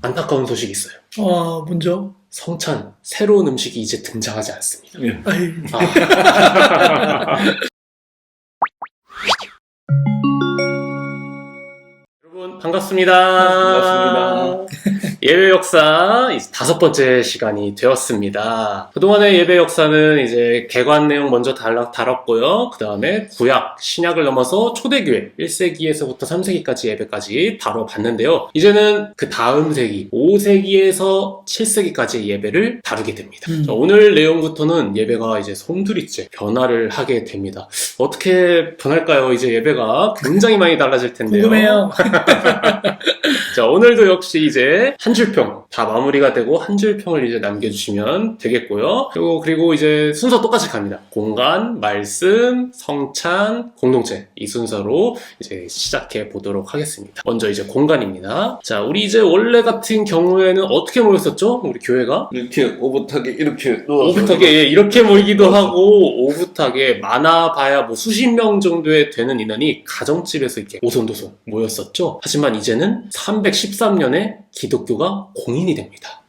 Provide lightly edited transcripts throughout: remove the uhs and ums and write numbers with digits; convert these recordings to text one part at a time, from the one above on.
안타까운 소식이 있어요. 먼저. 성찬, 새로운 음식이 이제 등장하지 않습니다. 예. 여러분 반갑습니다. 반갑습니다. 예배 역사 이제 5번째 시간이 되었습니다. 그동안의 예배 역사는 이제 개관 내용 먼저 다뤘고요. 그 다음에 구약, 신약을 넘어서 초대교회 1세기에서부터 3세기까지 예배까지 다뤄봤는데요. 이제는 그 다음 세기 5세기에서 7세기까지의 예배를 다루게 됩니다. 자, 오늘 내용부터는 예배가 이제 송두리째 변화를 하게 됩니다. 어떻게 변할까요? 이제 예배가 굉장히 많이 달라질 텐데요. 궁금해요. 자, 오늘도 역시 이제 한 줄평 다 마무리가 되고 한 줄평을 이제 남겨주시면 되겠고요. 그리고 이제 순서 똑같이 갑니다. 공간, 말씀, 성찬, 공동체 이 순서로 이제 시작해 보도록 하겠습니다. 먼저 이제 공간입니다. 자, 우리 이제 원래 같은 경우에는 어떻게 모였었죠? 우리 교회가 이렇게 오붓하게 이렇게 누워서 오붓하게 이렇게 모이기도 하고 오붓하게 많아봐야 뭐 수십 명 정도의 되는 인원이 가정집에서 이렇게 오손도손 모였었죠. 하지만 이제는 313년에 기독교가 공인이 됩니다.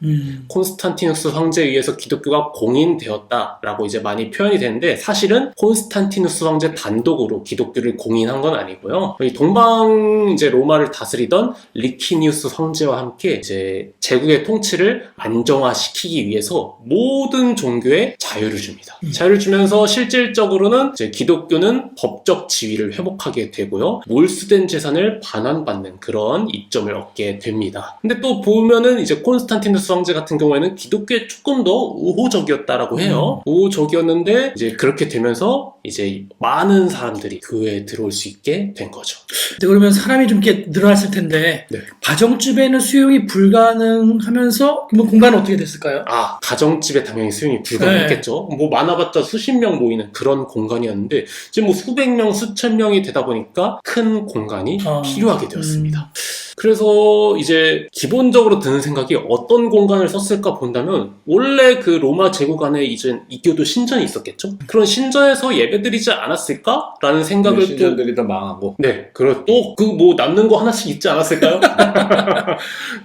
콘스탄티누스 황제에 의해서 기독교가 공인되었다라고 이제 많이 표현이 되는데 사실은 콘스탄티누스 황제 단독으로 기독교를 공인한 건 아니고요. 이 동방 이제 로마를 다스리던 리키니우스 황제와 함께 이제 제국의 통치를 안정화시키기 위해서 모든 종교에 자유를 줍니다. 자유를 주면서 실질적으로는 이제 기독교는 법적 지위를 회복하게 되고요. 몰수된 재산을 반환받는 그런 이점을 얻게 됩니다. 근데 또 보면은 이제 콘스탄티누스 황제 같은 경우에는 기독교에 조금 더 우호적이었다라고 해요. 우호적이었는데 이제 그렇게 되면서 이제 많은 사람들이 교회에 들어올 수 있게 된 거죠. 근데 그러면 사람이 좀 이렇게 늘어났을 텐데 네. 가정집에는 수용이 불가능하면서 그러면 공간은 어떻게 됐을까요? 가정집에 당연히 수용이 불가능했겠죠. 뭐 많아봤자 수십 명 모이는 그런 공간이었는데 지금 뭐 수백 명, 수천 명이 되다 보니까 큰 공간이 필요하게 되었습니다. 그래서 이제 기본적으로 드는 생각이 어떤 공간을 썼을까 본다면 원래 그 로마 제국 안에 이제 이교도 신전이 있었겠죠? 그런 신전에서 예배드리지 않았을까라는 생각을 신전들이 다 망하고 또 그 뭐 남는 거 하나씩 있지 않았을까요?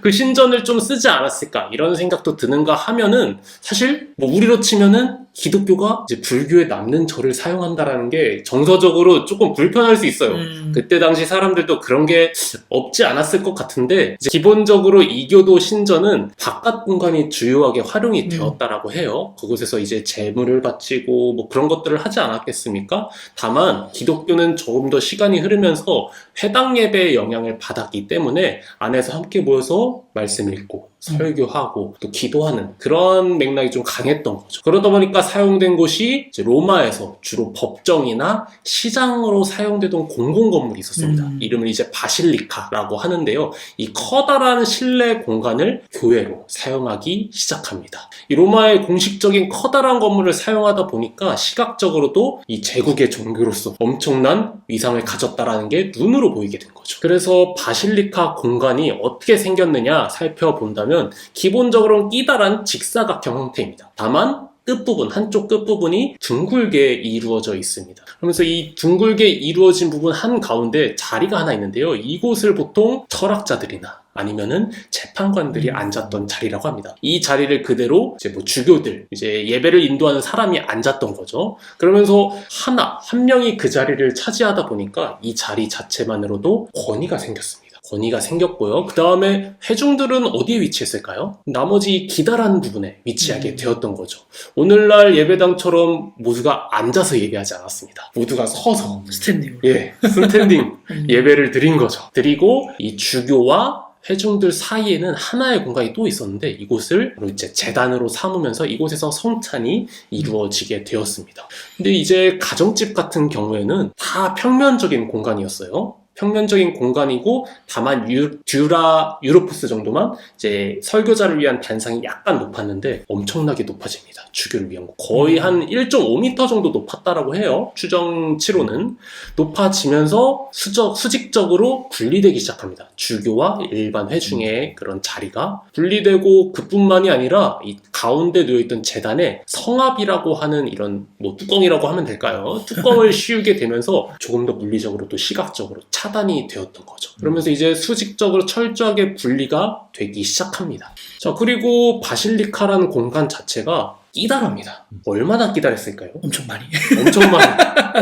그 신전을 좀 쓰지 않았을까 이런 생각도 드는가 하면은 사실 뭐 우리로 치면은 기독교가 이제 불교에 남는 절을 사용한다라는 게 정서적으로 조금 불편할 수 있어요. 그때 당시 사람들도 그런 게 없지 않았을 것 같은데 이제 기본적으로 이교도 신전은 바깥 공간이 주요하게 활용이 되었다라고 해요. 그곳에서 이제 제물을 바치고 뭐 그런 것들을 하지 않았겠습니까? 다만 기독교는 조금 더 시간이 흐르면서 회당 예배의 영향을 받았기 때문에 안에서 함께 모여서 말씀 읽고 설교하고 또 기도하는 그런 맥락이 좀 강했던 거죠. 그러다 보니까 사용된 곳이 이제 로마에서 주로 법정이나 시장으로 사용되던 공공건물이 있었습니다. 이름을 이제 바실리카라고 하는데요. 이 커다란 실내 공간을 교회로 사용하기 시작합니다. 이 로마의 공식적인 커다란 건물을 사용하다 보니까 시각적으로도 이 제국의 종교로서 엄청난 위상을 가졌다라는 게 눈으로 보이게 된 거죠. 그래서 바실리카 공간이 어떻게 생겼느냐 살펴본다면 기본적으로는 끼다란 직사각형 형태입니다. 다만 끝부분, 한쪽 끝부분이 둥글게 이루어져 있습니다. 그러면서 이 둥글게 이루어진 부분 한가운데 자리가 하나 있는데요. 이곳을 보통 철학자들이나 아니면은 재판관들이 앉았던 자리라고 합니다. 이 자리를 그대로 이제 뭐 주교들, 이제 예배를 인도하는 사람이 앉았던 거죠. 그러면서 한 명이 그 자리를 차지하다 보니까 이 자리 자체만으로도 권위가 생겼습니다. 권위가 생겼고요. 그 다음에 회중들은 어디에 위치했을까요? 나머지 기다란 부분에 위치하게 되었던 거죠. 오늘날 예배당처럼 모두가 앉아서 예배하지 않았습니다. 모두가 서서 스탠딩. 스탠딩 예배를 드린 거죠. 드리고 이 주교와 회중들 사이에는 하나의 공간이 또 있었는데 이곳을 이제 제단으로 삼으면서 이곳에서 성찬이 이루어지게 되었습니다. 근데 이제 가정집 같은 경우에는 다 평면적인 공간이었어요. 평면적인 공간이고 다만 유로푸스 정도만 이제 설교자를 위한 단상이 약간 높았는데 엄청나게 높아집니다. 주교를 위한 거. 거의 한 1.5m 정도 높았다라고 해요. 추정치로는. 높아지면서 수직적으로 분리되기 시작합니다. 주교와 일반 회중의 그런 자리가 분리되고 그뿐만이 아니라 이 가운데 놓여있던 제단에 성압이라고 하는 이런 뭐 뚜껑이라고 하면 될까요? 뚜껑을 씌우게 되면서 조금 더 물리적으로 또 시각적으로 차단이 되었던 거죠. 그러면서 이제 수직적으로 철저하게 분리가 되기 시작합니다. 자, 그리고 바실리카라는 공간 자체가 끼다랍니다. 얼마나 끼다랬을까요? 엄청 많이.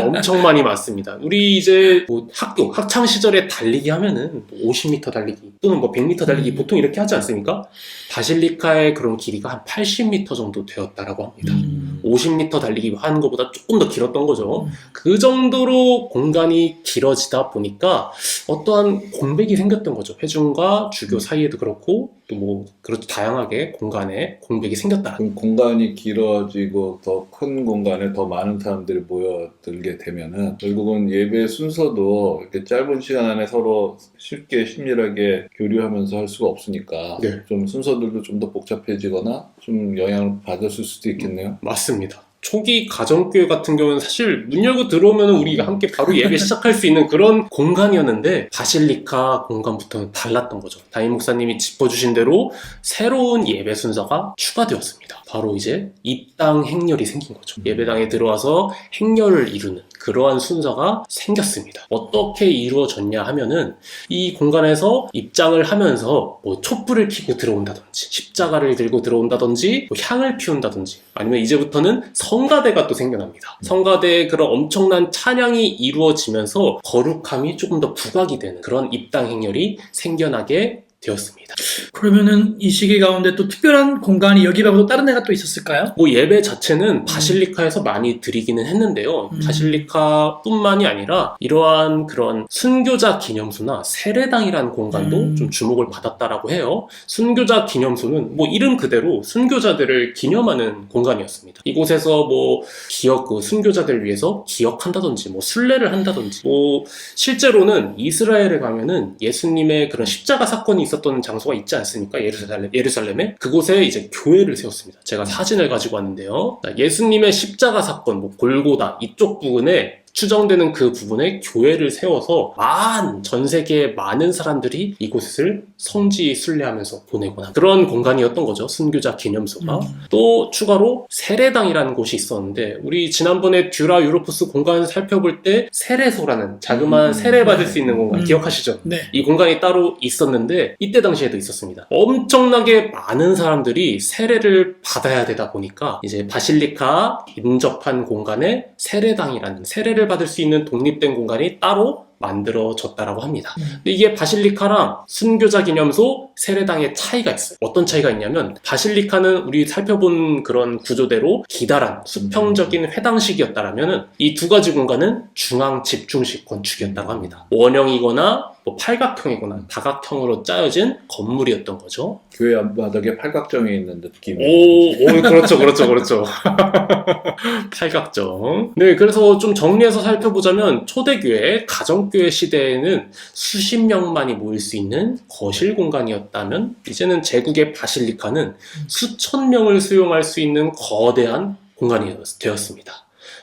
엄청 많이 맞습니다. 우리 이제 뭐 학창 시절에 달리기 하면은 50m 달리기 또는 뭐 100m 달리기 보통 이렇게 하지 않습니까? 바실리카의 그런 길이가 한 80m 정도 되었다라고 합니다. 50m 달리기 하는 것보다 조금 더 길었던 거죠. 그 정도로 공간이 길어지다 보니까 어떠한 공백이 생겼던 거죠. 회중과 주교 사이에도 그렇고 또 뭐 그렇죠. 다양하게 공간에 공백이 생겼다. 그럼 공간이 길어지고 더 큰 공간에 더 많은 사람들이 모여들게 되면은 결국은 예배 순서도 이렇게 짧은 시간 안에 서로 쉽게 심리하게 교류하면서 할 수가 없으니까 네. 좀 순서들도 좀 더 복잡해지거나 좀 영향을 받았을 수도 있겠네요. 맞습니다. 초기 가정교회 같은 경우는 사실 문 열고 들어오면 우리가 함께 바로 예배 시작할 수 있는 그런 공간이었는데 바실리카 공간부터는 달랐던 거죠. 담임 목사님이 짚어주신 대로 새로운 예배 순서가 추가되었습니다. 바로 이제 입당 행렬이 생긴 거죠. 예배당에 들어와서 행렬을 이루는 그러한 순서가 생겼습니다. 어떻게 이루어졌냐 하면은 이 공간에서 입장을 하면서 뭐 촛불을 켜고 들어온다든지 십자가를 들고 들어온다든지 뭐 향을 피운다든지 아니면 이제부터는 성가대가 또 생겨납니다. 성가대의 그런 엄청난 찬양이 이루어지면서 거룩함이 조금 더 부각이 되는 그런 입당 행렬이 생겨나게 되었습니다. 그러면은 이 시기 가운데 또 특별한 공간이 여기 말고 다른 데가 또 있었을까요? 뭐 예배 자체는 바실리카에서 많이 드리기는 했는데요. 바실리카뿐만이 아니라 이러한 그런 순교자 기념소나 세례당이라는 공간도 좀 주목을 받았다라고 해요. 순교자 기념소는 뭐 이름 그대로 순교자들을 기념하는 공간이었습니다. 이곳에서 뭐 순교자들을 위해서 기억한다든지 뭐 순례를 한다든지 뭐 실제로는 이스라엘에 가면은 예수님의 그런 십자가 사건이 있었던 장소가 있지 않습니까? 예루살렘에 그곳에 이제 교회를 세웠습니다. 제가 사진을 가지고 왔는데요. 예수님의 십자가 사건, 뭐 골고다 이쪽 부분에 추정되는 그 부분에 교회를 세워서 전 세계의 많은 사람들이 이곳을 성지 순례하면서 보내거나 그런 공간이었던 거죠. 순교자 기념소가. 또 추가로 세례당이라는 곳이 있었는데 우리 지난번에 듀라 유로푸스 공간을 살펴볼 때 세례소라는 자그마한 세례받을 수 있는 공간 기억하시죠? 네. 이 공간이 따로 있었는데 이때 당시에도 있었습니다. 엄청나게 많은 사람들이 세례를 받아야 되다 보니까 이제 바실리카 인접한 공간에 세례당이라는 세례를 받을 수 있는 독립된 공간이 따로 만들어졌다라고 합니다. 근데 이게 바실리카랑 순교자 기념소, 세례당의 차이가 있어요. 어떤 차이가 있냐면 바실리카는 우리 살펴본 그런 구조대로 기다란 수평적인 회당식이었다라면 이 두 가지 공간은 중앙 집중식 건축이었다고 합니다. 원형이거나 뭐 팔각형이거나 다각형으로 짜여진 건물이었던 거죠. 교회 앞바닥에 팔각정이 있는 느낌. 그렇죠. 팔각정. 네, 그래서 좀 정리해서 살펴보자면 초대교회, 가정교회 시대에는 수십 명만이 모일 수 있는 거실 공간이었다면 이제는 제국의 바실리카는 수천 명을 수용할 수 있는 거대한 공간이 되었습니다.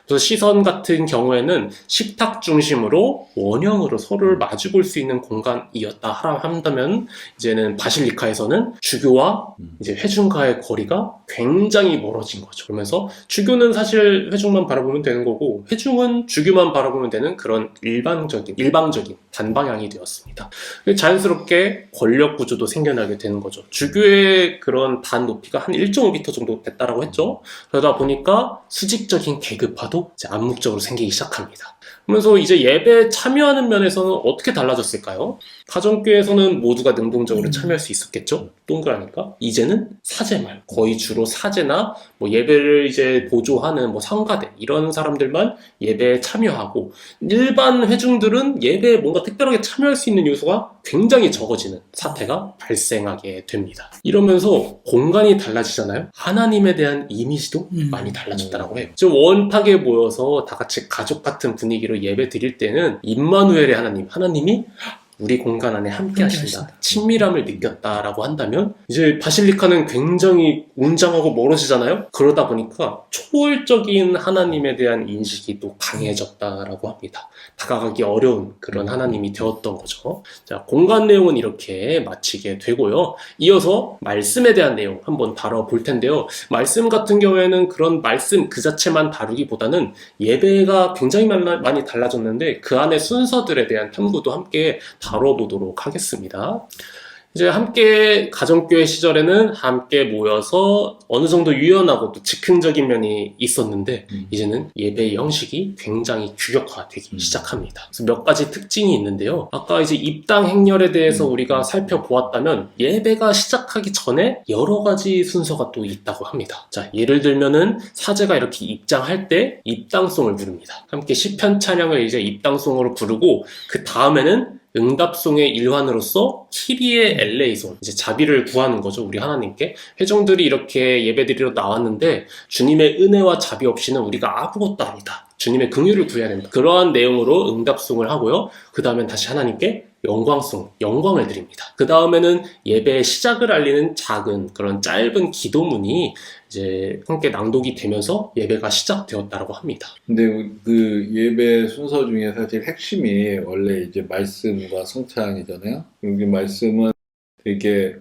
그래서 시선 같은 경우에는 식탁 중심으로 원형으로 서로를 마주 볼 수 있는 공간이었다 한다면 이제는 바실리카에서는 주교와 이제 회중과의 거리가 굉장히 멀어진 거죠. 그러면서 주교는 사실 회중만 바라보면 되는 거고 회중은 주교만 바라보면 되는 그런 일방적인 단방향이 되었습니다. 자연스럽게 권력 구조도 생겨나게 되는 거죠. 주교의 그런 단 높이가 한 1.5m 정도 됐다라고 했죠. 그러다 보니까 수직적인 계급화도 이제 암묵적으로 생기기 시작합니다. 그러면서 이제 예배에 참여하는 면에서는 어떻게 달라졌을까요? 가정교회에서는 모두가 능동적으로 참여할 수 있었겠죠? 동그라니까. 이제는 사제말, 거의 주로 사제나 뭐 예배를 이제 보조하는 뭐 성가대 이런 사람들만 예배에 참여하고 일반 회중들은 예배에 뭔가 특별하게 참여할 수 있는 요소가 굉장히 적어지는 사태가 발생하게 됩니다. 이러면서 공간이 달라지잖아요. 하나님에 대한 이미지도 많이 달라졌다고 해요. 좀 원탁에 모여서 다 같이 가족 같은 분위기로 예배 드릴 때는 임마누엘의 하나님이 우리 공간 안에 함께 하신다. 하신다. 친밀함을 느꼈다라고 한다면 이제 바실리카는 굉장히 웅장하고 멀어지잖아요. 그러다 보니까 초월적인 하나님에 대한 인식이 또 강해졌다라고 합니다. 다가가기 어려운 그런 하나님이 되었던 거죠. 자, 공간 내용은 이렇게 마치게 되고요. 이어서 말씀에 대한 내용 한번 다뤄볼 텐데요. 말씀 같은 경우에는 그런 말씀 그 자체만 다루기보다는 예배가 굉장히 많이 달라졌는데 그 안에 순서들에 대한 탐구도 함께 다뤄보도록 하겠습니다. 이제 함께 가정교회 시절에는 함께 모여서 어느 정도 유연하고 또 즉흥적인 면이 있었는데 이제는 예배의 형식이 굉장히 규격화되기 시작합니다. 그래서 몇 가지 특징이 있는데요. 아까 이제 입당 행렬에 대해서 우리가 살펴보았다면 예배가 시작하기 전에 여러 가지 순서가 또 있다고 합니다. 자, 예를 들면은 사제가 이렇게 입장할 때 입당송을 부릅니다. 함께 시편 찬양을 이제 입당송으로 부르고 그 다음에는 응답송의 일환으로서 키리에 엘레이손, 이제 자비를 구하는 거죠. 우리 하나님께. 회중들이 이렇게 예배드리러 나왔는데 주님의 은혜와 자비 없이는 우리가 아무것도 아니다. 주님의 긍휼을 구해야 된다. 그러한 내용으로 응답송을 하고요. 그 다음엔 다시 하나님께 영광송, 영광을 드립니다. 그 다음에는 예배의 시작을 알리는 작은 그런 짧은 기도문이 이제 함께 낭독이 되면서 예배가 시작되었다고 합니다. 근데 그 예배 순서 중에 사실 핵심이 원래 이제 말씀과 성찬이잖아요. 여기 말씀은 되게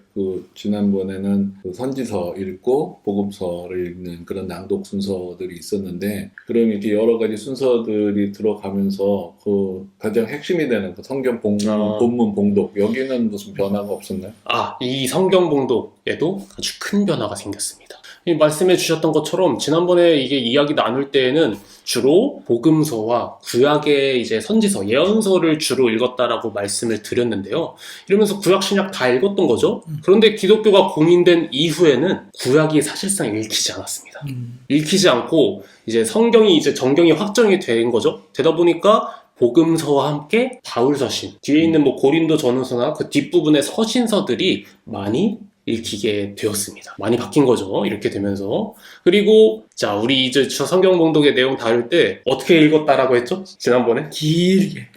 지난번에는 그 선지서 읽고 복음서를 읽는 그런 낭독 순서들이 있었는데, 그럼 이렇게 여러 가지 순서들이 들어가면서 그 가장 핵심이 되는 그 성경 본문 봉독, 여기는 무슨 변화가 없었나요? 이 성경 봉독에도 아주 큰 변화가 생겼습니다. 이 말씀해 주셨던 것처럼 지난번에 이게 이야기 나눌 때에는 주로 복음서와 구약의 이제 선지서, 예언서를 주로 읽었다라고 말씀을 드렸는데요. 이러면서 구약 신약 다 읽었던 거죠. 그런데 기독교가 공인된 이후에는 구약이 사실상 읽히지 않았습니다. 읽히지 않고 이제 성경이 이제 정경이 확정이 된 거죠. 되다 보니까 복음서와 함께 바울서신, 뒤에 있는 뭐 고린도 전후서나 그 뒷부분의 서신서들이 많이 읽히게 되었습니다. 많이 바뀐 거죠. 이렇게 되면서. 그리고 자, 우리 이제 성경 봉독의 내용 다룰 때 어떻게 읽었다라고 했죠? 지난번에? 길게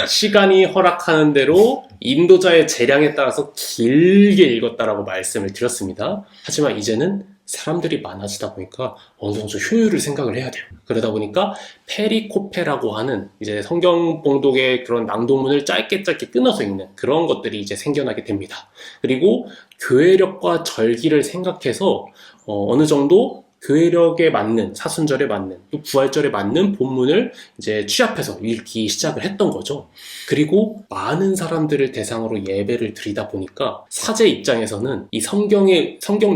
시간이 허락하는 대로 인도자의 재량에 따라서 길게 읽었다라고 말씀을 드렸습니다. 하지만 이제는 사람들이 많아지다 보니까 어느 정도 효율을 생각을 해야 돼요. 그러다 보니까 페리코페라고 하는 이제 성경 봉독의 그런 낭독문을 짧게 끊어서 읽는 그런 것들이 이제 생겨나게 됩니다. 그리고 교회력과 절기를 생각해서 어느 정도 교회력에 맞는, 사순절에 맞는, 또 부활절에 맞는 본문을 이제 취합해서 읽기 시작을 했던 거죠. 그리고 많은 사람들을 대상으로 예배를 드리다 보니까 사제 입장에서는 이 성경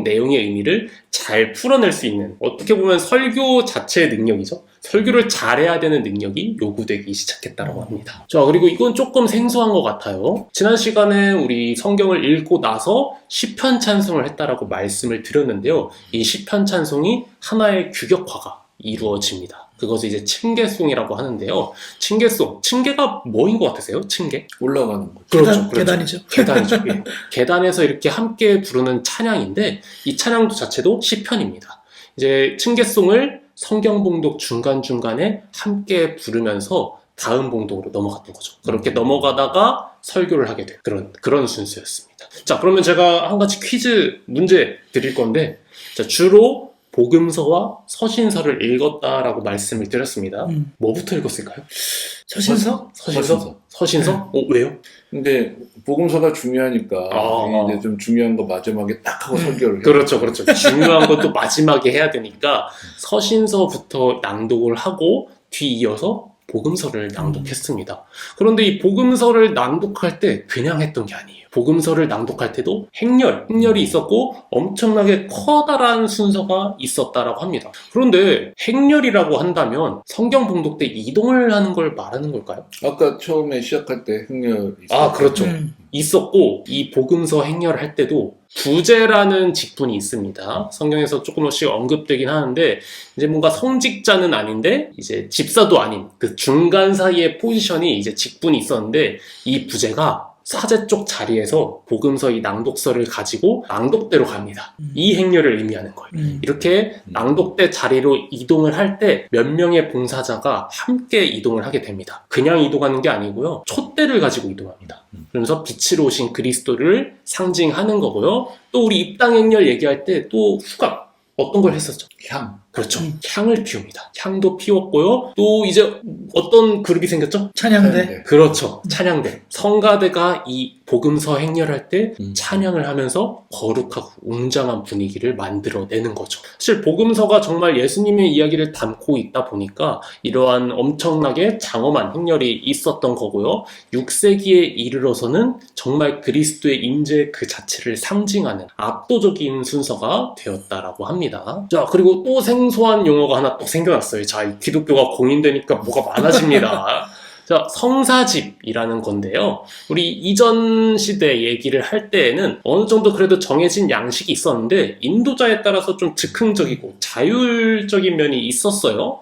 내용의 의미를 잘 풀어낼 수 있는, 어떻게 보면 설교 자체의 능력이죠. 설교를 잘해야 되는 능력이 요구되기 시작했다고 합니다. 자, 그리고 이건 조금 생소한 것 같아요. 지난 시간에 우리 성경을 읽고 나서 시편 찬송을 했다라고 말씀을 드렸는데요. 이 시편 찬송이 하나의 규격화가 이루어집니다. 그것을 이제 층계송이라고 하는데요. 층계가 뭐인 것 같으세요? 층계? 올라가는 거죠. 그렇죠. 계단이죠. 계단이죠. 예. 계단에서 이렇게 함께 부르는 찬양인데 이 찬양도 자체도 시편입니다. 이제 층계송을 성경 봉독 중간중간에 함께 부르면서 다음 봉독으로 넘어갔던 거죠. 그렇게 넘어가다가 설교를 하게 된 그런 순서였습니다. 자, 그러면 제가 한 가지 퀴즈 문제 드릴 건데, 자, 주로 복음서와 서신서를 읽었다라고 말씀을 드렸습니다. 뭐부터 읽었을까요? 서신서? 서신서? 왜요? 근데 복음서가 중요하니까 이제 좀 중요한 거 마지막에 딱 하고 설교를 해요. 그렇죠. 중요한 것도 마지막에 해야 되니까 서신서부터 낭독을 하고 뒤이어서 복음서를 낭독했습니다. 그런데 이 복음서를 낭독할 때 그냥 했던 게 아니에요. 복음서를 낭독할 때도 행렬이 있었고 엄청나게 커다란 순서가 있었다라고 합니다. 그런데 행렬이라고 한다면 성경 봉독 때 이동을 하는 걸 말하는 걸까요? 아까 처음에 시작할 때 행렬 있었죠. 그렇죠. 있었고 이 복음서 행렬을 할 때도 부제라는 직분이 있습니다. 성경에서 조금씩 언급되긴 하는데 이제 뭔가 성직자는 아닌데 이제 집사도 아닌 그 중간 사이의 포지션이 이제 직분이 있었는데 이 부제가 사제 쪽 자리에서 복음서 이 낭독서를 가지고 낭독대로 갑니다. 이 행렬을 의미하는 거예요. 이렇게 낭독대 자리로 이동을 할 때 몇 명의 봉사자가 함께 이동을 하게 됩니다. 그냥 이동하는 게 아니고요. 촛대를 가지고 이동합니다. 그러면서 빛으로 오신 그리스도를 상징하는 거고요. 또 우리 입당 행렬 얘기할 때 또 후각 어떤 걸 했었죠? 향. 그렇죠. 향을 피웁니다. 향도 피웠고요. 또 이제 어떤 그룹이 생겼죠? 찬양대. 그렇죠. 찬양대. 성가대가 이 복음서 행렬할 때 찬양을 하면서 거룩하고 웅장한 분위기를 만들어내는 거죠. 사실 복음서가 정말 예수님의 이야기를 담고 있다 보니까 이러한 엄청나게 장엄한 행렬이 있었던 거고요. 6세기에 이르러서는 정말 그리스도의 임재 그 자체를 상징하는 압도적인 순서가 되었다라고 합니다. 자, 그리고 또 생소한 용어가 하나 또 생겨났어요. 자, 이 기독교가 공인되니까 뭐가 많아집니다. 자, 성사집이라는 건데요. 우리 이전 시대 얘기를 할 때에는 어느 정도 그래도 정해진 양식이 있었는데 인도자에 따라서 좀 즉흥적이고 자율적인 면이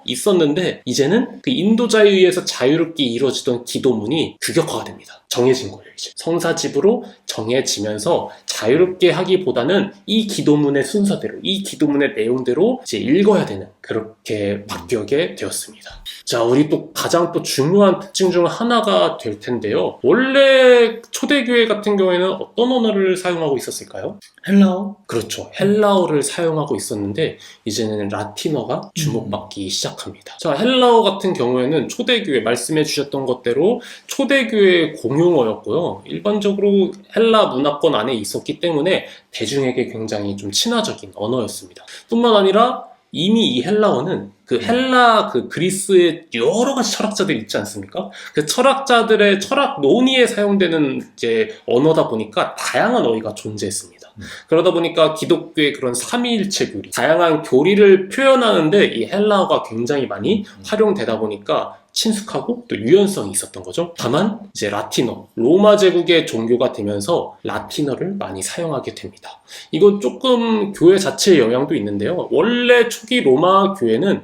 있었는데 이제는 그 인도자에 의해서 자유롭게 이루어지던 기도문이 규격화가 됩니다. 정해진 거예요, 이제. 성사집으로 정해지면서 자유롭게 하기보다는 이 기도문의 순서대로, 이 기도문의 내용대로 이제 읽어야 되는 그렇게 바뀌게 되었습니다. 자, 우리 또 가장 또 중요한 특징 중 하나가 될 텐데요. 원래 초대교회 같은 경우에는 어떤 언어를 사용하고 있었을까요? 헬라어. 그렇죠. 헬라어를 사용하고 있었는데 이제는 라틴어가 주목받기 시작합니다. 자, 헬라어 같은 경우에는 초대교회 말씀해 주셨던 것대로 초대교회의 공용어였고요. 일반적으로 헬라 문화권 안에 있었기 때문에 대중에게 굉장히 좀 친화적인 언어였습니다. 뿐만 아니라 이미 이 헬라어는 그 그리스의 여러 가지 철학자들이 있지 않습니까? 그 철학자들의 철학 논의에 사용되는 이제 언어다 보니까 다양한 어휘가 존재했습니다. 그러다 보니까 기독교의 그런 삼위일체 교리, 다양한 교리를 표현하는데 이 헬라어가 굉장히 많이 활용되다 보니까 친숙하고 또 유연성이 있었던 거죠. 다만 이제 라틴어, 로마 제국의 종교가 되면서 라틴어를 많이 사용하게 됩니다. 이건 조금 교회 자체의 영향도 있는데요. 원래 초기 로마 교회는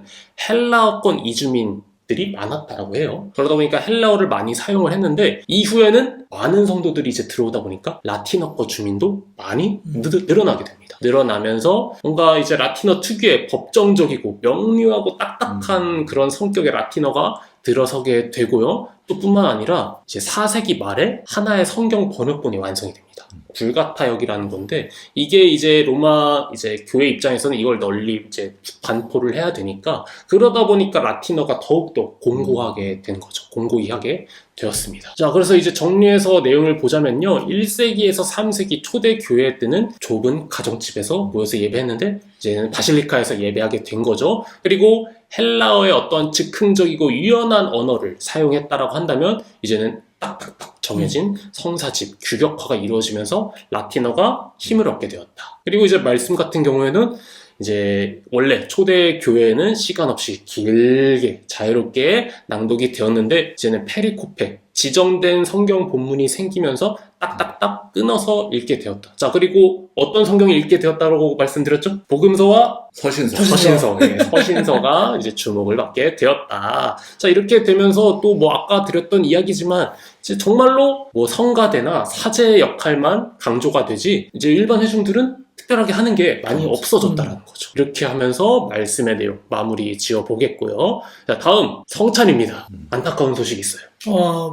헬라어권 이주민들이 많았다라고 해요. 그러다 보니까 헬라어를 많이 사용을 했는데 이후에는 많은 성도들이 이제 들어오다 보니까 라틴어권 주민도 많이 늘어나게 됩니다. 늘어나면서 뭔가 이제 라틴어 특유의 법정적이고 명료하고 딱딱한 그런 성격의 라틴어가 들어서게 되고요. 또 뿐만 아니라 이제 4세기 말에 하나의 성경 번역본이 완성이 됩니다. 불가타역이라는 건데 이게 이제 로마 이제 교회 입장에서는 이걸 널리 이제 반포를 해야 되니까 그러다 보니까 라틴어가 더욱더 공고하게 된 거죠. 공고히 하게 되었습니다. 자, 그래서 이제 정리해서 내용을 보자면요. 1세기에서 3세기 초대 교회 때는 좁은 가정집에서 모여서 예배했는데 이제는 바실리카에서 예배하게 된 거죠. 그리고 헬라어의 어떤 즉흥적이고 유연한 언어를 사용했다라고 한다면 이제는 딱딱딱 정해진 성사집, 규격화가 이루어지면서 라틴어가 힘을 얻게 되었다. 그리고 이제 말씀 같은 경우에는 이제 원래 초대 교회에는 시간 없이 길게 자유롭게 낭독이 되었는데 이제는 페리코페, 지정된 성경 본문이 생기면서 딱딱딱 끊어서 읽게 되었다. 자, 그리고 어떤 성경이 읽게 되었다고 말씀드렸죠? 복음서와 서신서. 네, 서신서가 이제 주목을 받게 되었다. 자, 이렇게 되면서 또 뭐 아까 드렸던 이야기지만 이제 정말로 뭐 성가대나 사제의 역할만 강조가 되지 이제 일반 회중들은 특별하게 하는 게 많이 없어졌다라는 거죠. 이렇게 하면서 말씀의 내용 마무리 지어 보겠고요. 자, 다음 성찬입니다. 안타까운 소식이 있어요.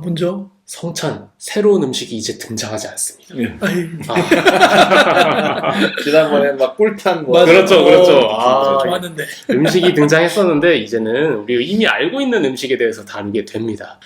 먼저 성찬, 새로운 음식이 이제 등장하지 않습니다. 예. 아이, 지난번에 막 꿀탄 뭐 맞아. 그렇죠. 좋았는데. 음식이 등장했었는데 이제는 우리 이미 알고 있는 음식에 대해서 다루게 됩니다.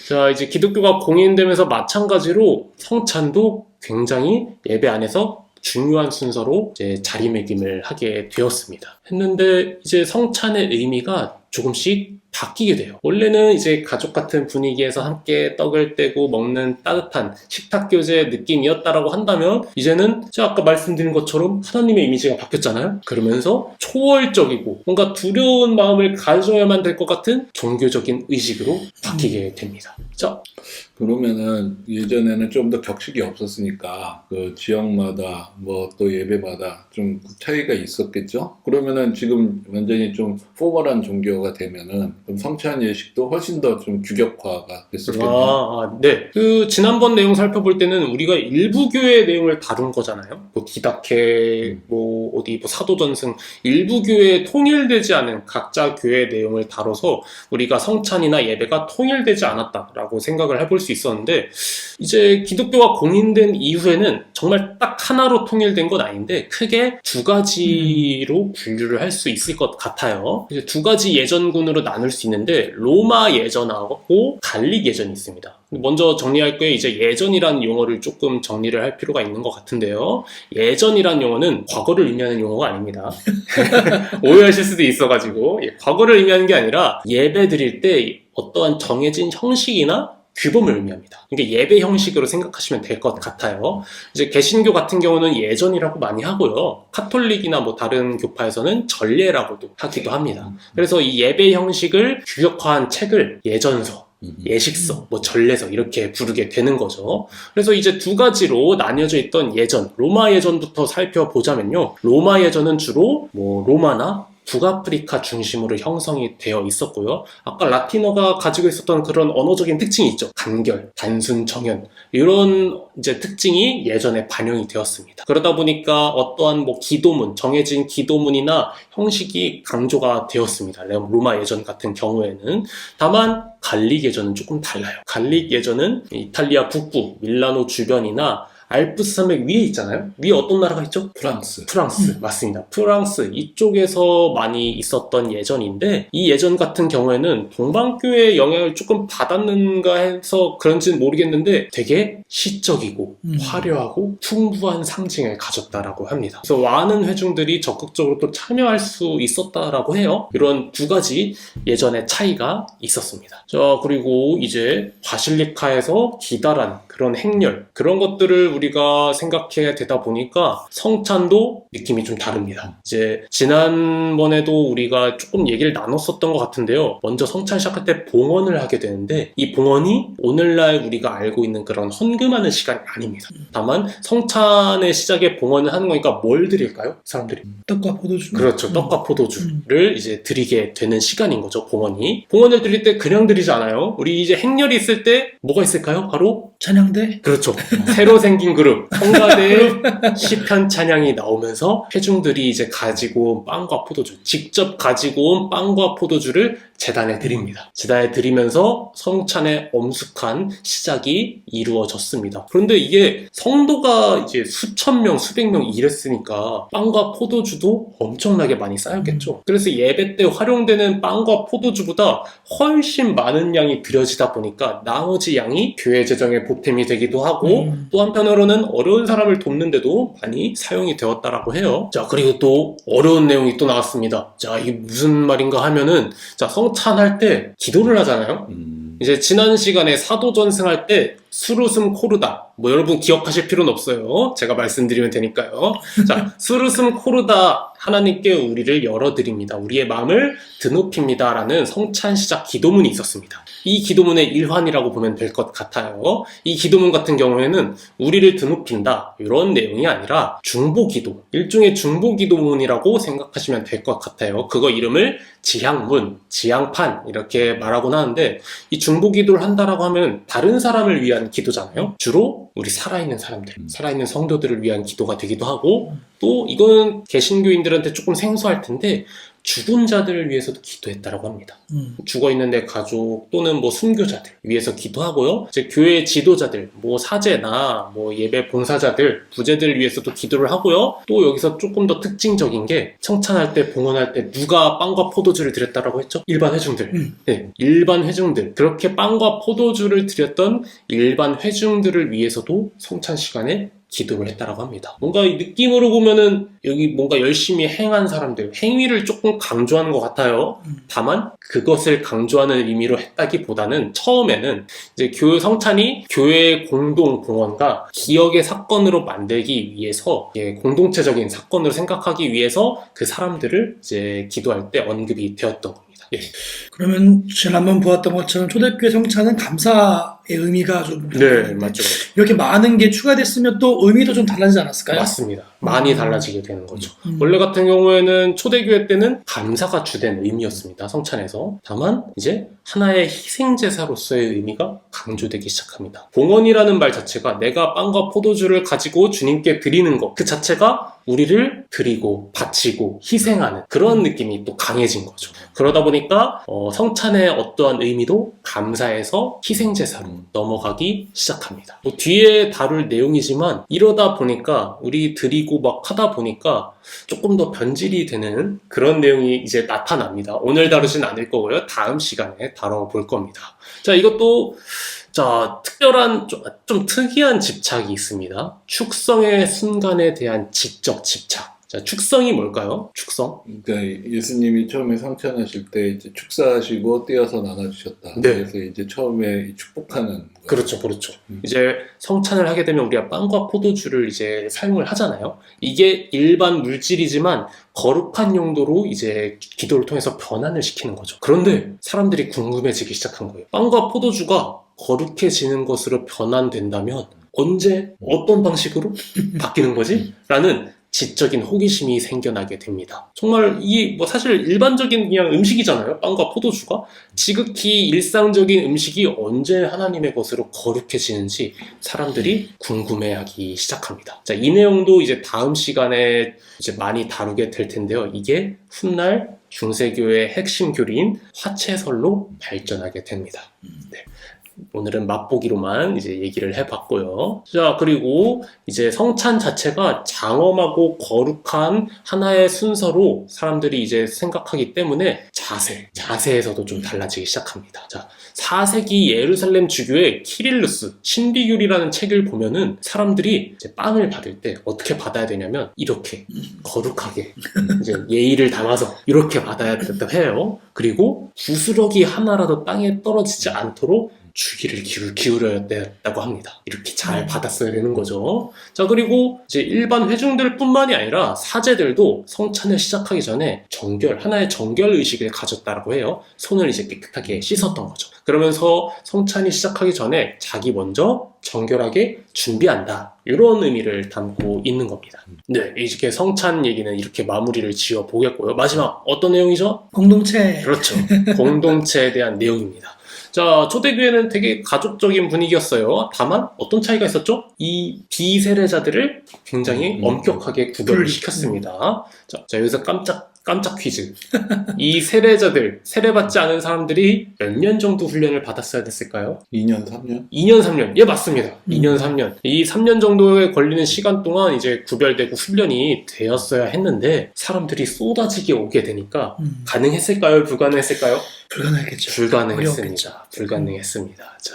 자, 이제 기독교가 공인되면서 마찬가지로 성찬도 굉장히 예배 안에서 중요한 순서로 이제 자리매김을 하게 되었습니다. 했는데 이제 성찬의 의미가 조금씩 바뀌게 돼요. 원래는 이제 가족 같은 분위기에서 함께 떡을 떼고 먹는 따뜻한 식탁 교제 느낌이었다라고 한다면 이제는 제가 아까 말씀드린 것처럼 하나님의 이미지가 바뀌었잖아요. 그러면서 초월적이고 뭔가 두려운 마음을 가져야만 될 것 같은 종교적인 의식으로 바뀌게 됩니다. 자, 그러면은 예전에는 좀 더 격식이 없었으니까 그 지역마다 뭐 또 예배마다 좀 차이가 있었겠죠? 그러면은 지금 완전히 좀 포멀한 종교가 되면은 좀 성찬 예식도 훨씬 더 좀 규격화가 됐었겠네요. 네. 그 지난번 내용 살펴볼 때는 우리가 일부 교회 내용을 다룬 거잖아요. 뭐 디다케, 뭐 어디 뭐 사도전승 일부 교회에 통일되지 않은 각자 교회 내용을 다뤄서 우리가 성찬이나 예배가 통일되지 않았다라고 생각을 해볼 수 있었는데 이제 기독교가 공인된 이후에는 정말 딱 하나로 통일된 건 아닌데 크게 두 가지로 분류를 할 수 있을 것 같아요. 이제 두 가지 예전군으로 나눌 수 있는데 로마 예전하고 갈릭 예전이 있습니다. 먼저 정리할 거에 이제 예전이라는 용어를 조금 정리를 할 필요가 있는 것 같은데요. 예전이라는 용어는 과거를 의미하는 용어가 아닙니다. 오해하실 수도 있어가지고 과거를 의미하는 게 아니라 예배 드릴 때 어떠한 정해진 형식이나 규범을 의미합니다. 이게 예배 형식으로 생각하시면 될 것 같아요. 이제 개신교 같은 경우는 예전이라고 많이 하고요. 카톨릭이나 뭐 다른 교파에서는 전례라고도 하기도 합니다. 그래서 이 예배 형식을 규격화한 책을 예전서, 예식서, 뭐 전례서 이렇게 부르게 되는 거죠. 그래서 이제 두 가지로 나뉘어져 있던 예전, 로마 예전부터 살펴보자면요. 로마 예전은 주로 뭐 로마나 북아프리카 중심으로 형성이 되어 있었고요. 아까 라틴어가 가지고 있었던 그런 언어적인 특징이 있죠. 간결, 단순, 정연 이런 이제 특징이 예전에 반영이 되었습니다. 그러다 보니까 어떠한 뭐 기도문, 정해진 기도문이나 형식이 강조가 되었습니다. 로마 예전 같은 경우에는. 다만 갈릭 예전은 조금 달라요. 갈릭 예전은 이탈리아 북부, 밀라노 주변이나 알프스 산맥 위에 있잖아요. 위에 어떤 나라가 있죠? 프랑스. 맞습니다. 프랑스 이쪽에서 많이 있었던 예전인데 이 예전 같은 경우에는 동방교회의 영향을 조금 받았는가 해서 그런지는 모르겠는데 되게 시적이고 화려하고 풍부한 상징을 가졌다라고 합니다. 그래서 많은 회중들이 적극적으로 또 참여할 수 있었다라고 해요. 이런 두 가지 예전의 차이가 있었습니다. 자, 그리고 이제 바실리카에서 기다란 그런 행렬 그런 것들을 우리가 생각해야 되다 보니까 성찬도 느낌이 좀 다릅니다. 이제 지난번에도 우리가 조금 얘기를 나눴었던 것 같은데요. 먼저 성찬 시작할 때 봉헌을 하게 되는데 이 봉헌이 오늘날 우리가 알고 있는 그런 헌금하는 시간이 아닙니다. 다만 성찬의 시작에 봉헌을 하는 거니까 뭘 드릴까요? 사람들이? 떡과 포도주. 그렇죠. 떡과 포도주를 이제 드리게 되는 시간인 거죠. 봉헌이. 봉헌을 드릴 때 그냥 드리지 않아요. 우리 이제 행렬이 있을 때 뭐가 있을까요? 바로 찬양대. 그렇죠. 새로 생긴 그룹 성가대의 시편 찬양이 나오면서 회중들이 이제 가지고 온 빵과 포도주, 직접 가지고 온 빵과 포도주를 제단에 드립니다. 제단에 드리면서 성찬의 엄숙한 시작이 이루어졌습니다. 그런데 이게 성도가 이제 수천 명, 수백 명 이랬으니까 빵과 포도주도 엄청나게 많이 쌓였겠죠. 그래서 예배 때 활용되는 빵과 포도주보다 훨씬 많은 양이 드려지다 보니까 나머지 양이 교회 재정에 보탬이 되기도 하고 또 한편으로는 어려운 사람을 돕는데도 많이 사용이 되었다라고 해요. 자, 그리고 또 어려운 내용이 또 나왔습니다. 자, 이게 무슨 말인가 하면은 자, 성찬할 때 기도를 하잖아요. 이제 지난 시간에 사도전승할 때 수르슴 코르다 뭐 여러분 기억하실 필요는 없어요. 제가 말씀드리면 되니까요. 자, 수르슴 코르다 하나님께 우리를 열어드립니다. 우리의 마음을 드높입니다 라는 성찬 시작 기도문이 있었습니다. 이 기도문의 일환이라고 보면 될 것 같아요. 이 기도문 같은 경우에는 우리를 드높인다 이런 내용이 아니라 중보기도, 일종의 중보기도문이라고 생각하시면 될 것 같아요. 그거 이름을 지향문, 지향판 이렇게 말하곤 하는데 이 중보기도를 한다라고 하면 다른 사람을 위한 기도잖아요. 주로 우리 살아있는 사람들, 살아있는 성도들을 위한 기도가 되기도 하고 또 이건 개신교인들한테 조금 생소할 텐데 죽은 자들을 위해서도 기도했다라고 합니다. 죽어있는 내 가족 또는 뭐 순교자들 위해서 기도하고요. 이제 교회 지도자들, 뭐 사제나 뭐 예배 봉사자들, 부제들을 위해서도 기도를 하고요. 또 여기서 조금 더 특징적인 게 성찬할 때, 봉헌할 때 누가 빵과 포도주를 드렸다라고 했죠? 일반 회중들. 네, 일반 회중들. 그렇게 빵과 포도주를 드렸던 일반 회중들을 위해서도 성찬 시간에 기도를 했다라고 합니다. 뭔가 이 느낌으로 보면은 여기 뭔가 열심히 행한 사람들, 행위를 조금 강조하는 것 같아요. 다만 그것을 강조하는 의미로 했다기보다는 처음에는 이제 교회 성찬이 교회의 공동 봉헌과 기억의 사건으로 만들기 위해서 공동체적인 사건으로 생각하기 위해서 그 사람들을 이제 기도할 때 언급이 되었던 겁니다. 예. 그러면 지난번 보았던 것처럼 초대교회 성찬은 감사 의미가 좀 네, 맞죠. 이렇게 많은 게 추가됐으면 또 의미도 좀 달라지지 않았을까요? 맞습니다. 많이 달라지게 되는 거죠. 음. 원래 같은 경우에는 초대교회 때는 감사가 주된 의미였습니다. 성찬에서. 다만 이제 하나의 희생제사로서의 의미가 강조되기 시작합니다. 봉헌이라는 말 자체가 내가 빵과 포도주를 가지고 주님께 드리는 것 그 자체가 우리를 드리고 바치고 희생하는 그런 느낌이 또 강해진 거죠. 그러다 보니까 성찬의 어떠한 의미도 감사에서 희생제사로 넘어가기 시작합니다. 뭐 뒤에 다룰 내용이지만 이러다 보니까 우리 드리고 막 하다 보니까 조금 더 변질이 되는 그런 내용이 이제 나타납니다. 오늘 다루진 않을 거고요. 다음 시간에 다뤄볼 겁니다. 자, 이것도 특별한, 좀 특이한 집착이 있습니다. 축성의 순간에 대한 지적 집착. 자, 축성이 뭘까요? 축성? 그러니까 예수님이 처음에 성찬하실 때 이제 축사하시고 떼어서 나눠주셨다. 네. 그래서 이제 처음에 축복하는 거예요. 그렇죠, 그렇죠. 이제 성찬을 하게 되면 우리가 빵과 포도주를 이제 사용을 하잖아요. 이게 일반 물질이지만 거룩한 용도로 이제 기도를 통해서 변환을 시키는 거죠. 그런데 사람들이 궁금해지기 시작한 거예요. 빵과 포도주가 거룩해지는 것으로 변환된다면 언제 어떤 방식으로 바뀌는 거지? 라는 지적인 호기심이 생겨나게 됩니다. 정말 이게 뭐 사실 일반적인 그냥 음식이잖아요. 빵과 포도주가. 지극히 일상적인 음식이 언제 하나님의 것으로 거룩해지는지 사람들이 궁금해하기 시작합니다. 자, 이 내용도 이제 다음 시간에 이제 많이 다루게 될 텐데요. 이게 훗날 중세교회의 핵심 교리인 화채설로 발전하게 됩니다. 네. 오늘은 맛보기로만 이제 얘기를 해봤고요. 자, 그리고 이제 성찬 자체가 장엄하고 거룩한 하나의 순서로 사람들이 이제 생각하기 때문에 자세에서도 좀 달라지기 시작합니다. 자, 4세기 예루살렘 주교의 키릴루스 신비율이라는 책을 보면은 사람들이 이제 빵을 받을 때 어떻게 받아야 되냐면 이렇게 거룩하게 이제 예의를 담아서 이렇게 받아야 된다고 해요. 그리고 부스러기 하나라도 땅에 떨어지지 않도록 주기를 기울여야 된다고 합니다. 이렇게 잘 받았어야 되는 거죠. 자, 그리고 이제 일반 회중들 뿐만이 아니라 사제들도 성찬을 시작하기 전에 하나의 정결 의식을 가졌다고 해요. 손을 이제 깨끗하게 씻었던 거죠. 그러면서 성찬이 시작하기 전에 자기 먼저 정결하게 준비한다. 이런 의미를 담고 있는 겁니다. 네, 이렇게 성찬 얘기는 이렇게 마무리를 지어 보겠고요. 마지막 어떤 내용이죠? 공동체. 그렇죠. 공동체에 대한 내용입니다. 자, 초대교회는 되게 가족적인 분위기였어요. 다만 어떤 차이가 있었죠? 이 비세례자들을 굉장히 엄격하게 구별을 시켰습니다. 자, 여기서 깜짝 퀴즈. 이 세례받지 않은 사람들이 몇 년 정도 훈련을 받았어야 됐을까요? 2년, 3년? 2년, 3년. 예, 맞습니다. 2년, 3년. 이 3년 정도에 걸리는 시간 동안 이제 구별되고 훈련이 되었어야 했는데 사람들이 쏟아지게 오게 되니까 가능했을까요? 불가능했을까요? 불가능했겠죠. 불가능했습니다. 불가능했습니다. 자,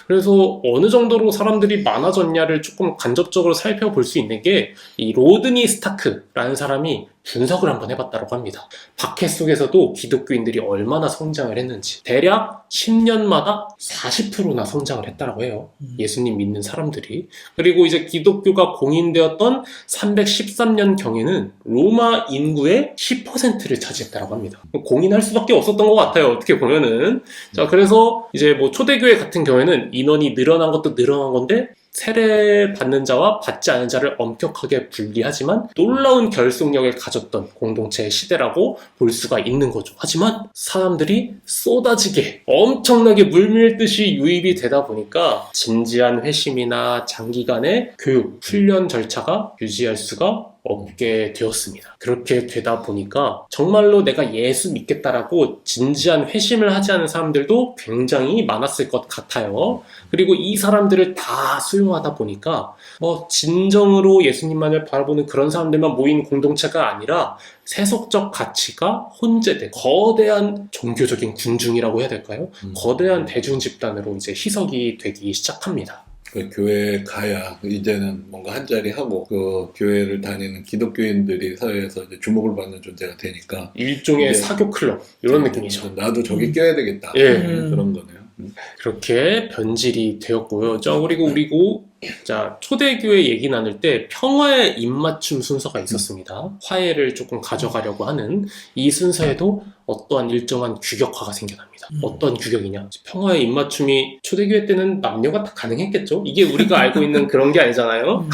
그래서 어느 정도로 사람들이 많아졌냐를 조금 간접적으로 살펴볼 수 있는 게 이 로드니 스타크라는 사람이 분석을 한번 해봤다고 합니다. 박해 속에서도 기독교인들이 얼마나 성장을 했는지 대략 10년마다 40%나 성장을 했다고 해요. 예수님 믿는 사람들이. 그리고 이제 기독교가 공인되었던 313년 경에는 로마 인구의 10%를 차지했다고 합니다. 공인할 수밖에 없었던 것 같아요. 어떻게 보면은. 자, 그래서 이제 뭐 초대교회 같은 경우에는 인원이 늘어난 것도 늘어난 건데 세례 받는 자와 받지 않은 자를 엄격하게 분리하지만 놀라운 결속력을 가졌던 공동체의 시대라고 볼 수가 있는 거죠. 하지만 사람들이 쏟아지게 엄청나게 물밀듯이 유입이 되다 보니까 진지한 회심이나 장기간의 교육, 훈련 절차가 유지할 수가 없게 되었습니다. 그렇게 되다 보니까 정말로 내가 예수 믿겠다라고 진지한 회심을 하지 않은 사람들도 굉장히 많았을 것 같아요. 그리고 이 사람들을 다 수용하다 보니까 진정으로 예수님만을 바라보는 그런 사람들만 모인 공동체가 아니라 세속적 가치가 혼재된 거대한 종교적인 군중이라고 해야 될까요? 거대한 대중 집단으로 이제 희석이 되기 시작합니다. 그 교회에 가야 이제는 뭔가 한 자리 하고 그 교회를 다니는 기독교인들이 사회에서 이제 주목을 받는 존재가 되니까 일종의 사교 클럽 이런 느낌이죠. 나도 저기 껴야 되겠다. 예. 그런 거네요. 그렇게 변질이 되었고요. 자, 그리고 자, 초대교회 얘기 나눌 때 평화의 입맞춤 순서가 있었습니다. 화해를 조금 가져가려고 하는 이 순서에도 어떠한 일정한 규격화가 생겨납니다. 어떤 규격이냐? 평화의 입맞춤이 초대교회 때는 남녀가 다 가능했겠죠? 이게 우리가 알고 있는 그런 게 아니잖아요.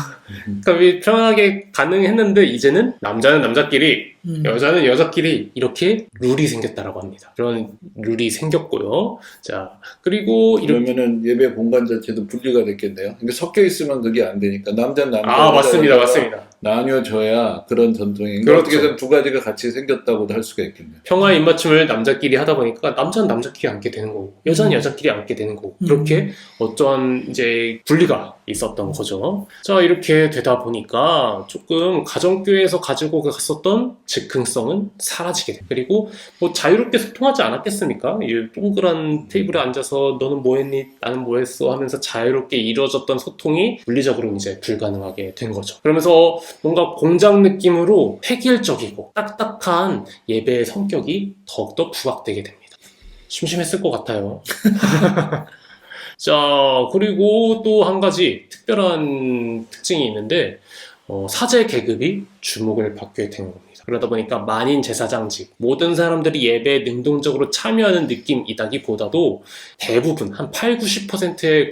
그러니까 편하게 가능했는데 이제는 남자는 남자끼리 여자는 여자끼리 이렇게 룰이 생겼다라고 합니다. 그런 룰이 생겼고요. 자, 그리고 그러면은 예배 공간 자체도 분리가 됐겠네요. 근데 섞여 있으면 그게 안 되니까 남자는 남자, 맞습니다, 여자가 맞습니다. 나뉘어져야 그런 전통이. 그렇죠. 어떻게든 두 가지가 같이 생겼다고도 할 수가 있겠네요. 평화의 입맞춤을 남자끼리 하다 보니까 남자는 남자끼리 앉게 되는 거고 여자는 여자끼리 앉게 되는 거고 그렇게 어쩌한 이제 분리가 있었던 거죠. 자, 이렇게 되다 보니까 조금 가정교회에서 가지고 갔었던 즉흥성은 사라지게 돼. 그리고 뭐 자유롭게 소통하지 않았겠습니까? 이 동그란 테이블에 앉아서 너는 뭐 했니? 나는 뭐 했어? 하면서 자유롭게 이루어졌던 소통이 물리적으로 이제 불가능하게 된 거죠. 그러면서 뭔가 공장 느낌으로 획일적이고 딱딱한 예배의 성격이 더욱더 부각되게 됩니다. 심심했을 것 같아요. 자, 그리고 또 한 가지 특별한 특징이 있는데 사제 계급이 주목을 받게 된 겁니다. 그러다 보니까 만인 제사장직, 모든 사람들이 예배에 능동적으로 참여하는 느낌이다기보다도 대부분 한 8, 90%의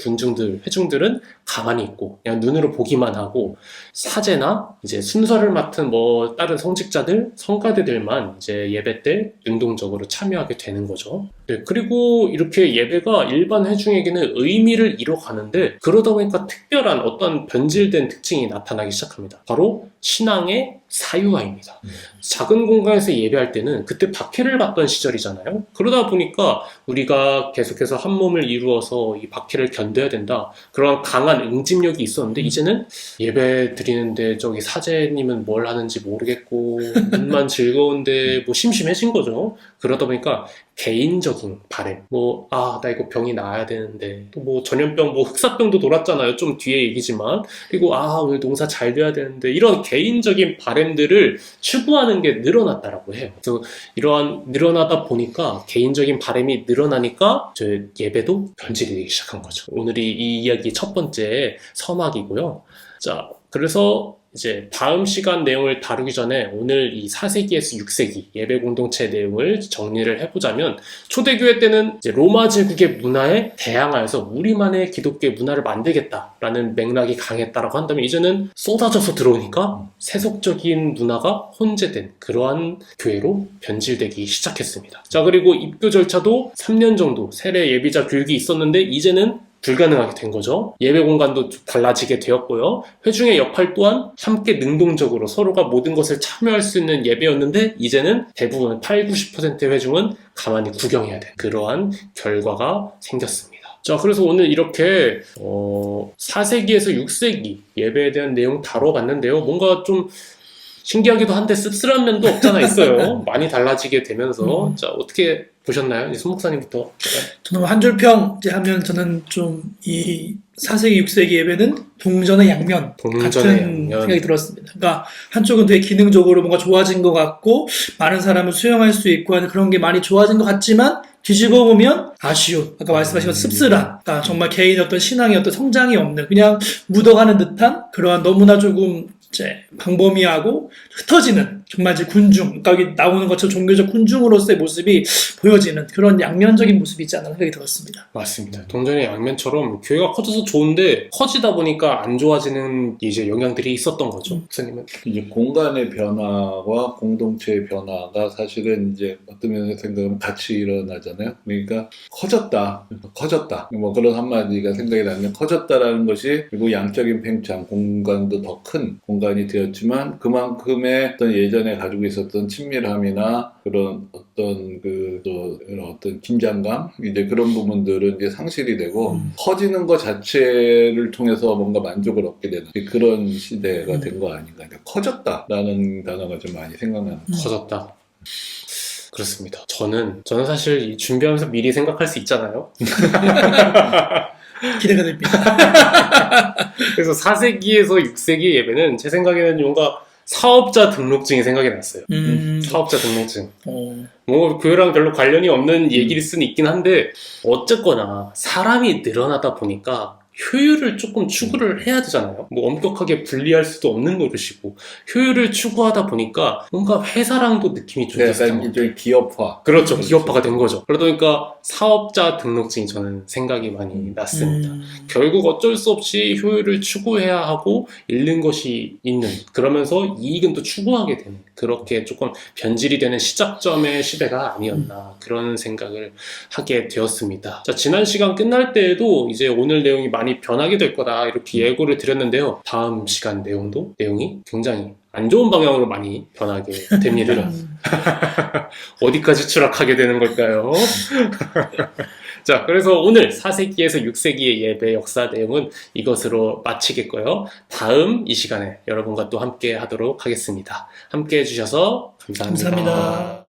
회중들은 가만히 있고 그냥 눈으로 보기만 하고 사제나 이제 순서를 맡은 뭐 다른 성직자들, 성가대들만 이제 예배 때 능동적으로 참여하게 되는 거죠. 네, 그리고 이렇게 예배가 일반 회중에게는 의미를 잃어가는데 그러다 보니까 특별한 어떤 변질된 특징이 나타나기 시작합니다. 바로 신앙의 사유화입니다. 작은 공간에서 예배할 때는 그때 박해를 받던 시절이잖아요. 그러다 보니까 우리가 계속해서 한 몸을 이루어서 이 박해를 견뎌야 된다. 그런 강한 응집력이 있었는데 이제는 예배 드리는데 저기 사제님은 뭘 하는지 모르겠고 눈만 즐거운데 뭐 심심해진 거죠. 그러다 보니까 개인적인 바램, 나 이거 병이 나아야 되는데, 또 뭐 전염병, 흑사병도 돌았잖아요. 좀 뒤에 얘기지만. 그리고 오늘 농사 잘 돼야 되는데, 이런 개인적인 바램들을 추구하는 게 늘어났다라고 해요. 그래서 이러한 늘어나다 보니까 개인적인 바램이 늘어나니까 저 예배도 변질이 되기 시작한 거죠. 오늘이 이 이야기 첫 번째 서막이고요. 자, 그래서 이제 다음 시간 내용을 다루기 전에 오늘 이 4세기에서 6세기 예배 공동체 내용을 정리를 해보자면 초대교회 때는 이제 로마 제국의 문화에 대항하여서 우리만의 기독교의 문화를 만들겠다라는 맥락이 강했다라고 한다면 이제는 쏟아져서 들어오니까 세속적인 문화가 혼재된 그러한 교회로 변질되기 시작했습니다. 자, 그리고 입교 절차도 3년 정도 세례 예비자 교육이 있었는데 이제는 불가능하게 된 거죠. 예배 공간도 좀 달라지게 되었고요. 회중의 역할 또한 함께 능동적으로 서로가 모든 것을 참여할 수 있는 예배였는데 이제는 대부분 8, 90%의 회중은 가만히 구경해야 되는 그러한 결과가 생겼습니다. 자, 그래서 오늘 이렇게 4세기에서 6세기 예배에 대한 내용 다뤄봤는데요. 뭔가 좀 신기하기도 한데 씁쓸한 면도 없잖아 있어요. 많이 달라지게 되면서 자, 어떻게 보셨나요? 손 목사님부터. 저는 한 줄평 이제 하면 저는 좀 이 4세기, 6세기 예배는 동전의 양면 같은 생각이 들었습니다. 그러니까 한쪽은 되게 기능적으로 뭔가 좋아진 것 같고 많은 사람을 수용할 수 있고 하는 그런 게 많이 좋아진 것 같지만 뒤집어 보면 아쉬운, 아까 말씀하신 것 씁쓸한, 그러니까 정말 개인의 어떤 신앙의 어떤 성장이 없는 그냥 묻어가는 듯한 그러한 너무나 조금 이제 방범위하고 흩어지는 정말 이제 군중, 그러니까 여기 나오는 것처럼 종교적 군중으로서의 모습이 보여지는 그런 양면적인 모습이 있지 않나 생각이 들었습니다. 맞습니다. 동전의 양면처럼 교회가 커져서 좋은데 커지다 보니까 안 좋아지는 이제 영향들이 있었던 거죠. 목사님은 이제 공간의 변화와 공동체의 변화가 사실은 이제 어떤 면에서 생각하면 같이 일어나잖아요. 그러니까 커졌다. 뭐 그런 한마디가 생각이 나면 커졌다라는 것이 그리고 양적인 팽창, 공간도 더 큰 공간이 되었지만 그만큼의 어떤 예전에 가지고 있었던 친밀함이나 그런 어떤 어떤 긴장감 이제 그런 부분들은 이제 상실이 되고 커지는 것 자체를 통해서 뭔가 만족을 얻게 되는 그런 시대가 된 거 아닌가. 그러니까 커졌다라는 단어가 좀 많이 생각나는. 커졌다. 그렇습니다. 저는 사실 준비하면서 미리 생각할 수 있잖아요. 기대가 됩니다. 그래서 4세기에서 6세기 예배는 제 생각에는 뭔가 사업자 등록증이 생각이 났어요. 사업자 등록증. 뭐 교회랑 별로 관련이 없는 얘기일 수는 있긴 한데 어쨌거나 사람이 늘어나다 보니까 효율을 조금 추구를 해야 되잖아요. 뭐 엄격하게 분리할 수도 없는 노릇이고 효율을 추구하다 보니까 뭔가 회사랑도 느낌이 좀 비슷한 약간 것 같아요. 일종의 기업화. 그렇죠. 그렇죠. 기업화가 된 거죠. 그러다 보니까 사업자 등록증이 저는 생각이 많이 났습니다. 결국 어쩔 수 없이 효율을 추구해야 하고 잃는 것이 있는, 그러면서 이익은 또 추구하게 되는, 그렇게 조금 변질이 되는 시작점의 시대가 아니었나 그런 생각을 하게 되었습니다. 자, 지난 시간 끝날 때에도 이제 오늘 내용이 많이 변하게 될 거다 이렇게 예고를 드렸는데요. 다음 시간 내용이 굉장히 안 좋은 방향으로 많이 변하게 됩니다. 어디까지 추락하게 되는 걸까요? 자, 그래서 오늘 4세기에서 6세기의 예배 역사 내용은 이것으로 마치겠고요. 다음 이 시간에 여러분과 또 함께 하도록 하겠습니다. 함께 해주셔서 감사합니다. 감사합니다.